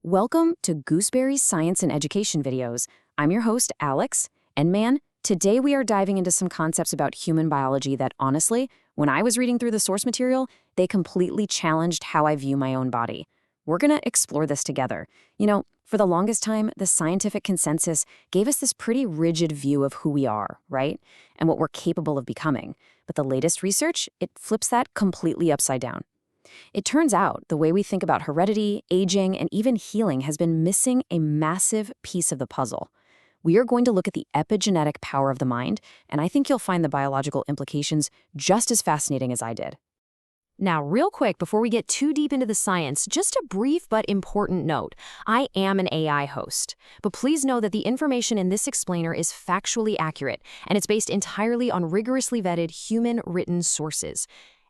Welcome to Gooseberry's Science and Education videos. I'm your host, Alex, and man, today we are diving into some concepts about human biology that honestly, when I was reading through the source material, they completely challenged how I view my own body. We're gonna explore this together. For the longest time, the scientific consensus gave us this pretty rigid view of who we are, right? And what we're capable of becoming. But the latest research, it flips that completely upside down. It turns out the way we think about heredity, aging, and even healing has been missing a massive piece of the puzzle. We are going to look at the epigenetic power of the mind, and I think you'll find the biological implications just as fascinating as I did. Now, real quick, before we get too deep into the science, just a brief but important note. I am an AI host, but please know that the information in this explainer is factually accurate, and it's based entirely on rigorously vetted human-written sources.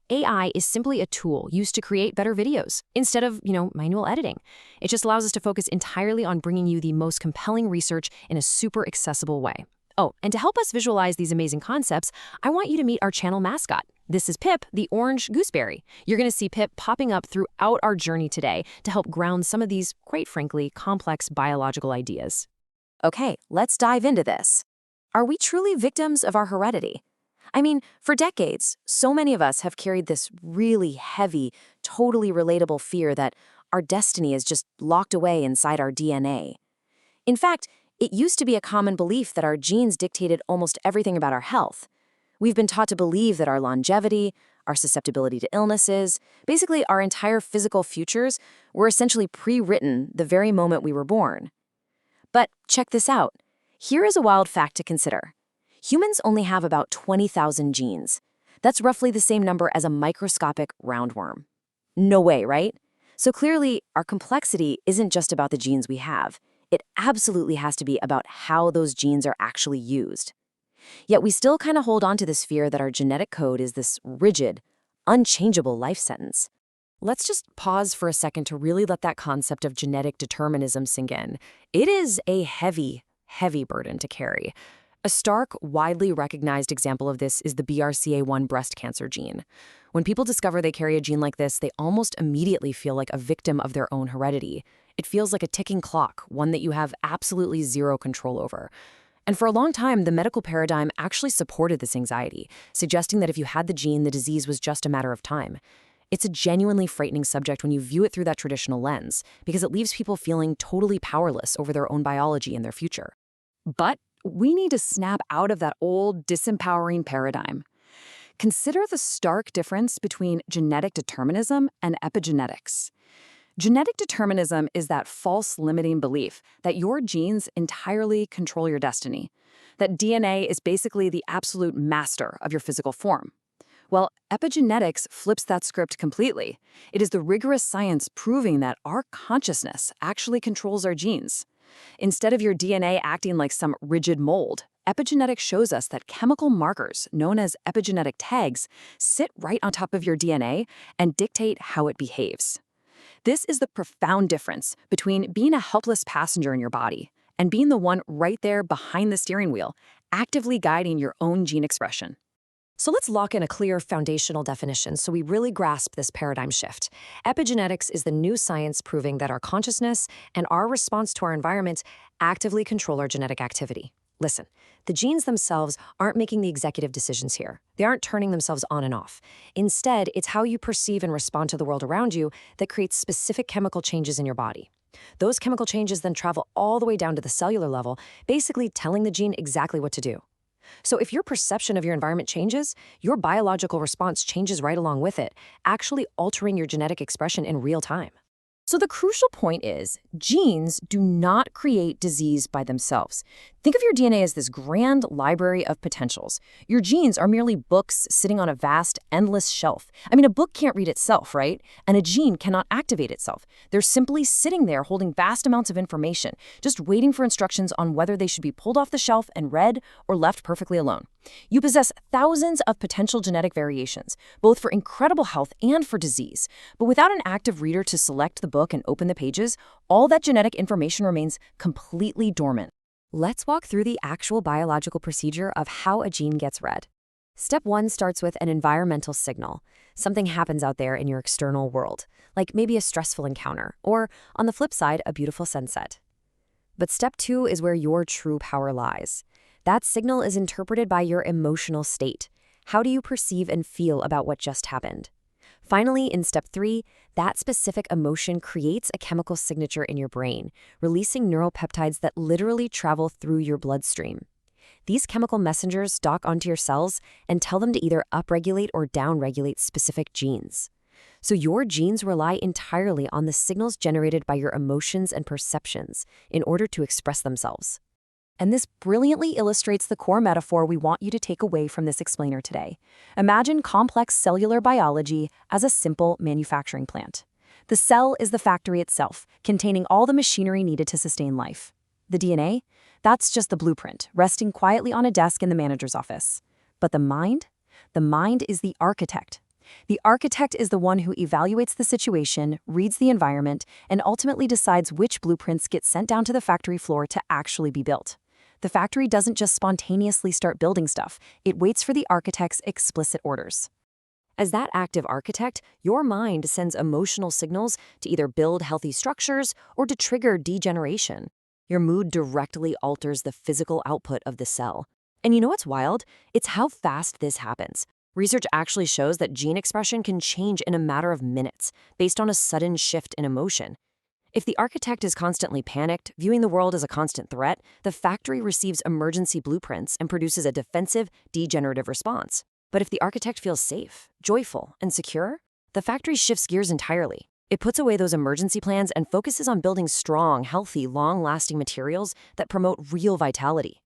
AI is simply a tool used to create better videos instead of, manual editing. It just allows us to focus entirely on bringing you the most compelling research in a super accessible way. Oh, and to help us visualize these amazing concepts, I want you to meet our channel mascot. This is Pip, the orange gooseberry. You're going to see Pip popping up throughout our journey today to help ground some of these, quite frankly, complex biological ideas. Okay, let's dive into this. Are we truly victims of our heredity? I mean, for decades, so many of us have carried this really heavy, totally relatable fear that our destiny is just locked away inside our DNA. In fact, it used to be a common belief that our genes dictated almost everything about our health. We've been taught to believe that our longevity, our susceptibility to illnesses, basically our entire physical futures were essentially pre-written the very moment we were born. But check this out. Here is a wild fact to consider. Humans only have about 20,000 genes. That's roughly the same number as a microscopic roundworm. No way, right? So clearly, our complexity isn't just about the genes we have. It absolutely has to be about how those genes are actually used. Yet we still kind of hold on to this fear that our genetic code is this rigid, unchangeable life sentence. Let's just pause for a second to really let that concept of genetic determinism sink in. It is a heavy, heavy burden to carry. A stark, widely recognized example of this is the BRCA1 breast cancer gene. When people discover they carry a gene like this, they almost immediately feel like a victim of their own heredity. It feels like a ticking clock, one that you have absolutely zero control over. And for a long time, the medical paradigm actually supported this anxiety, suggesting that if you had the gene, the disease was just a matter of time. It's a genuinely frightening subject when you view it through that traditional lens, because it leaves people feeling totally powerless over their own biology and their future. But we need to snap out of that old, disempowering paradigm. Consider the stark difference between genetic determinism and epigenetics. Genetic determinism is that false limiting belief that your genes entirely control your destiny, that DNA is basically the absolute master of your physical form. Well, epigenetics flips that script completely. It is the rigorous science proving that our consciousness actually controls our genes. Instead of your DNA acting like some rigid mold, epigenetics shows us that chemical markers, known as epigenetic tags, sit right on top of your DNA and dictate how it behaves. This is the profound difference between being a helpless passenger in your body and being the one right there behind the steering wheel, actively guiding your own gene expression. So let's lock in a clear foundational definition so we really grasp this paradigm shift. Epigenetics is the new science proving that our consciousness and our response to our environment actively control our genetic activity. Listen, the genes themselves aren't making the executive decisions here. They aren't turning themselves on and off. Instead, it's how you perceive and respond to the world around you that creates specific chemical changes in your body. Those chemical changes then travel all the way down to the cellular level, basically telling the gene exactly what to do. So if your perception of your environment changes, your biological response changes right along with it, actually altering your genetic expression in real time. So the crucial point is, genes do not create disease by themselves. Think of your DNA as this grand library of potentials. Your genes are merely books sitting on a vast, endless shelf. I mean, a book can't read itself, right? And a gene cannot activate itself. They're simply sitting there holding vast amounts of information, just waiting for instructions on whether they should be pulled off the shelf and read or left perfectly alone. You possess thousands of potential genetic variations, both for incredible health and for disease. But without an active reader to select the book and open the pages, all that genetic information remains completely dormant. Let's walk through the actual biological procedure of how a gene gets read. Step 1 starts with an environmental signal. Something happens out there in your external world, like maybe a stressful encounter, or on the flip side, a beautiful sunset. But step 2 is where your true power lies. That signal is interpreted by your emotional state. How do you perceive and feel about what just happened? Finally, in step 3, that specific emotion creates a chemical signature in your brain, releasing neuropeptides that literally travel through your bloodstream. These chemical messengers dock onto your cells and tell them to either upregulate or downregulate specific genes. So your genes rely entirely on the signals generated by your emotions and perceptions in order to express themselves. And this brilliantly illustrates the core metaphor we want you to take away from this explainer today. Imagine complex cellular biology as a simple manufacturing plant. The cell is the factory itself, containing all the machinery needed to sustain life. The DNA? That's just the blueprint, resting quietly on a desk in the manager's office. But the mind? The mind is the architect. The architect is the one who evaluates the situation, reads the environment, and ultimately decides which blueprints get sent down to the factory floor to actually be built. The factory doesn't just spontaneously start building stuff, it waits for the architect's explicit orders. As that active architect, your mind sends emotional signals to either build healthy structures or to trigger degeneration. Your mood directly alters the physical output of the cell. And you know what's wild? It's how fast this happens. Research actually shows that gene expression can change in a matter of minutes based on a sudden shift in emotion. If the architect is constantly panicked, viewing the world as a constant threat, the factory receives emergency blueprints and produces a defensive, degenerative response. But if the architect feels safe, joyful, and secure, the factory shifts gears entirely. It puts away those emergency plans and focuses on building strong, healthy, long-lasting materials that promote real vitality.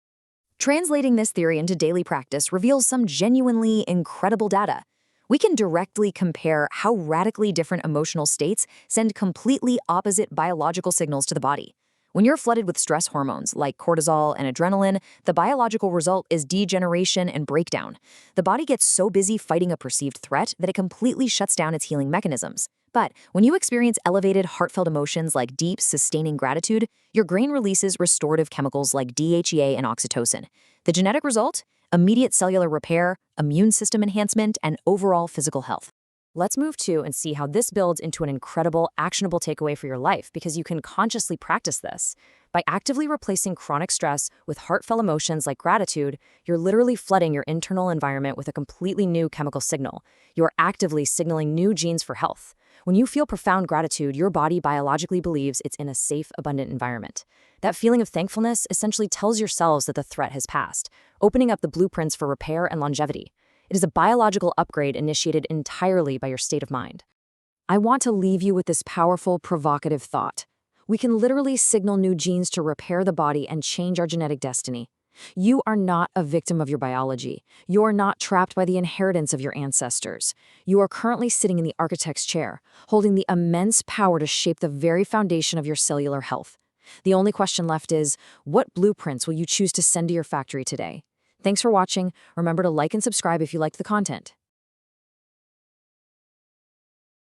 Translating this theory into daily practice reveals some genuinely incredible data. We can directly compare how radically different emotional states send completely opposite biological signals to the body. When you're flooded with stress hormones like cortisol and adrenaline, the biological result is degeneration and breakdown. The body gets so busy fighting a perceived threat that it completely shuts down its healing mechanisms. But when you experience elevated, heartfelt emotions like deep, sustaining gratitude, your brain releases restorative chemicals like DHEA and oxytocin. The genetic result? Immediate cellular repair, immune system enhancement, and overall physical health. Let's move to and see how this builds into an incredible, actionable takeaway for your life, because you can consciously practice this. By actively replacing chronic stress with heartfelt emotions like gratitude, you're literally flooding your internal environment with a completely new chemical signal. You're actively signaling new genes for health. When you feel profound gratitude, your body biologically believes it's in a safe, abundant environment. That feeling of thankfulness essentially tells your cells that the threat has passed, opening up the blueprints for repair and longevity. It is a biological upgrade initiated entirely by your state of mind. I want to leave you with this powerful, provocative thought. We can literally signal new genes to repair the body and change our genetic destiny. You are not a victim of your biology. You are not trapped by the inheritance of your ancestors. You are currently sitting in the architect's chair, holding the immense power to shape the very foundation of your cellular health. The only question left is, what blueprints will you choose to send to your factory today? Thanks for watching. Remember to like and subscribe if you liked the content.